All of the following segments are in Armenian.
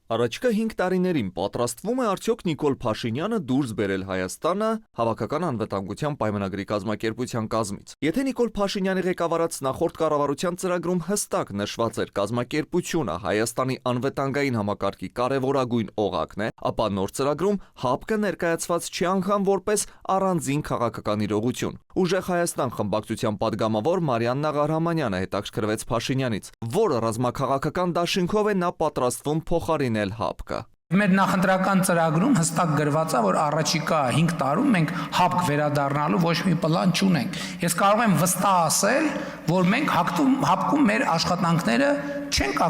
Առաջիկա 5 տարիներին պատրաստվում է արդյոք Նիկոլ Փաշինյանը դուրս բերել Հայաստանը Հավաքական անվտանգության պայմանագրի կազմակերպության կազմից։ Եթե Նիկոլ Փաշինյանի ղեկավարած նախորդ կառավարության ծրագրում հստակ նշված էր կազմակերպությունը Հայաստանի անվտանգային համակարգի կարևորագույն օղակն է, ապա նոր ծրագրում ՀԱՊԿ-ը ներկայացված չի անգամ որպես առանձին քաղաքական իրողություն։ Ուժեղ Հայաստան խմբակցության падգամավոր Մարիաննա Ղարամանյանը հետաքրքրվեց Փաշինյանից, որ ռազմաքաղաքական դաշինքով է նա պատրաստվում փոխարինել ՀԱՊԿ-ը։ Մեր նախընտրական ծրագրում հստակ գրված է, որ առաջիկա 5 տարում մենք ՀԱՊԿ վերադառնալու ոչ մի պլան չունենք։ Ես կարող եմ վստահ ասել, որ մենք ՀԱՊԿ-ում մեր աշխատանքները չենք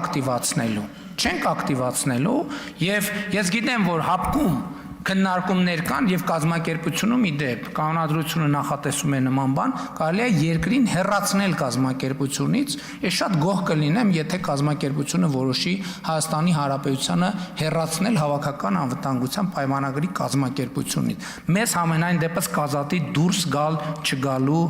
ակտիվացնելու, եւ ես գիտեմ, որ ՀԱՊԿ-ում քննարկումներ կան եւ կազմակերպությունում իդեպ կանոնադրությունը նախատեսում է նման բան, կարելի է երկրին հեռացնել կազմակերպությունից, ես շատ գոհ կլինեմ, եթե կազմակերպությունը որոշի Հայաստանի Հանրապետությանը հեռացնել Հավաքական անվտանգության պայմանագրի կազմակերպությունից։ Մեզ համենայն դեպս կազատի դուրս գալ չգալու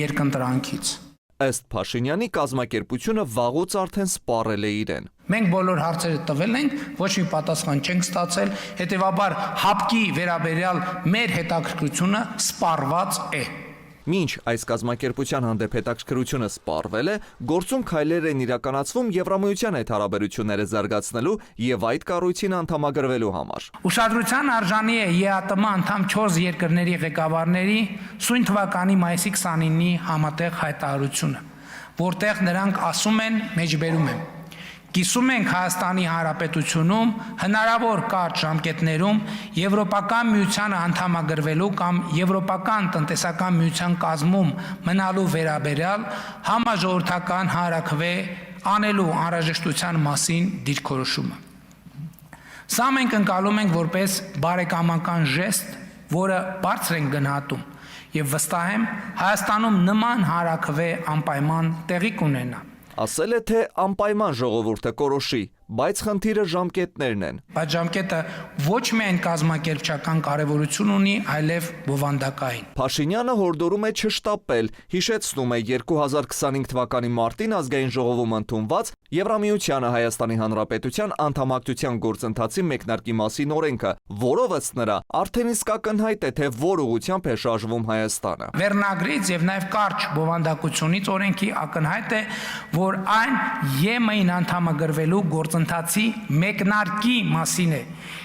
երկընտրանքից։ Ըստ Փաշինյանի կազմակերպությունը վաղուց արդեն սպառել է իրեն։ Մենք բոլոր հարցերը տվել ենք, ոչ մի պատասխան չենք ստացել, հետևաբար ՀԱՊԿ-ի վերաբերյալ մեր հետաքրքրությունը սպառված է։ Մինչ այս կազմակերպության հանդեպ հետաքրքրությունը սպառվել է, գործում քայլեր են իրականացվում Եվրամիության հետ հարաբերությունները զարգացնելու եւ այդ կառույցին անդամագրվելու համար։ Ուշադրության արժանի է ԵԱՏՄ անդամ 4 երկրների ղեկավարների սույն թվականի մայիսի 29-ի համատեղ հայտարարությունը, որտեղ նրանք ասում են, մեջբերում եմ. Կիսում ենք Հայաստանի Հանրապետությունում հնարավոր կարճ ժամկետներում Եվրոպական միությանը անդամագրվելու կամ Եվրոպական տնտեսական միության կազմում մնալու վերաբերյալ համաժողովրդական հանրաքվե անելու անհրաժեշտության մասին դիրքորոշումը։ Սա մենք ընկալում ենք որպես բարեկամական ժեստ, որը բարձր ենք գնահատում, եւ վստահ եմ Հայաստանում նման հանրաքվե անպայման տեղի կունենա։ Ասել է, թե անպայման ժողովուրդը կորոշի, բայց խնդիրը ժամկետներն են։ Բայց ժամկետը ոչ միայն կազմակերպչական կարևորություն ունի, այլև բովանդակային։ Փաշինյանը հորդորում է չշտապել, հիշեցնում է 2025 թվականի մարտին ազգային ժողովում ընդունված Եվրամիությանը Հայաստանի Հանրապետության անդամակցության գործընթացի մեկնարկի մասին օրենքը, որով ըստ նրա արդեն իսկ ակնհայտ է, թե որ ուղղությամբ է շարժվում Հայաստանը։ Վերնագրից եւ նաեւ կարճ բովանդակությունից օրենքի ակնհայտ է, որ այն ԵՄ-ին անդամագրվելու գործընթացի մեկնարկի մասին է,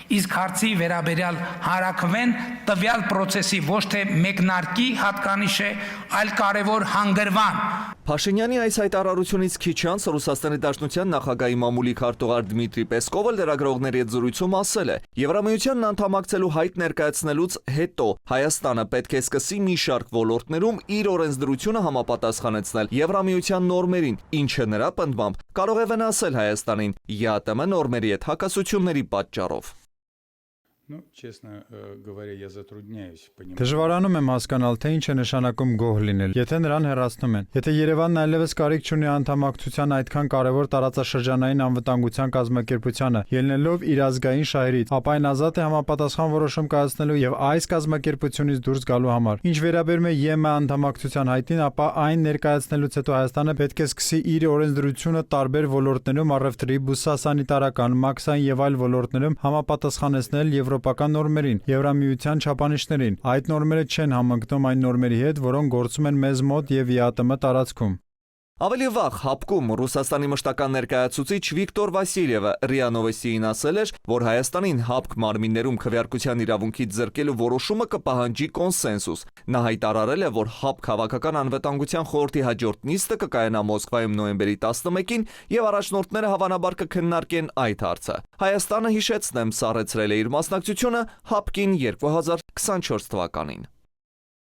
իսկ հարցի վերաբերյալ հանրաքվեն տվյալ պրոցեսի ոչ թե մեկնարկի հատկանիշ է, այլ կարևոր հանգրվան։ Փաշինյանի այս հայտարարությունից քիչ անց Ռուսաստանի Դաշնության նախագահի մամուլի քարտուղար Դմիտրի Պեսկովը լրագրողների հետ զրույցում ասել է. Եվրամիությանն անդամակցելու հայտ ներկայացնելուց հետո Հայաստանը պետք է սկսի մի շարք ոլորտներում իր օրենսդրությունը համապատասխանեցնել Եվրամիության նորմերին, ինչը նրա պնդմամբ կարող է վնասել Հայաստանին ԵԱՏՄ նորմերի հետ հակասությունների պատճառով։ Դժվարանում եմ հասկանալ, թե ինչ է նշանակում գոհ լինել, եթե նրան հեռացնում են։ Եթե Երևանն այլևս կարիք չունի անդամակցության այդքան կարևոր տարածաշրջանային անվտանգության կազմակերպությանը, ելնելով իր ազգային շահերից, ապա այն ազատ է համապատասխան որոշում կայացնելու եւ այս կազմակերպությունից դուրս գալու համար։ Ինչ վերաբերում է ԵՄ անդամակցության հայտին, ապա այն ներկայացնելուց հետո Հայաստանը պետք է սկսի իր օրենսդրությունը տարբեր ոլորտներում առևտրի, բուսասանիտարական, մաքսային եւ այլ ոլորտներում համապատասխանեցնել եվրոպական նորմերին, Եվրամիության չափանիշներին։ Այդ նորմերը չեն համընկնում այն նորմերի հետ, որոնք գործում են մեզ մոտ եւ ԵԱՏՄ տարածքում։ Ավելի վաղ ՀԱՊԿ-ում Ռուսաստանի մշտական ներկայացուցիչ Վիկտոր Վասիլիևը ՌԻԱ Նովոստիին ասել էր, որ Հայաստանին ՀԱՊԿ մարմիններում քվեարկության իրավունքից զրկելու որոշումը կպահանջի կոնսենսուս։ Նա հայտարարել է, որ ՀԱՊԿ Հավաքական անվտանգության խորհրդի հաջորդ նիստը կկայանա Մոսկվայում նոյեմբերի 11-ին եւ առաջնորդները հավանաբար կքննարկեն այդ հարցը։ Հայաստանը, հիշեցնեմ, սառեցրել է իր մասնակցությունը ՀԱՊԿ-ին 2024 թվականին։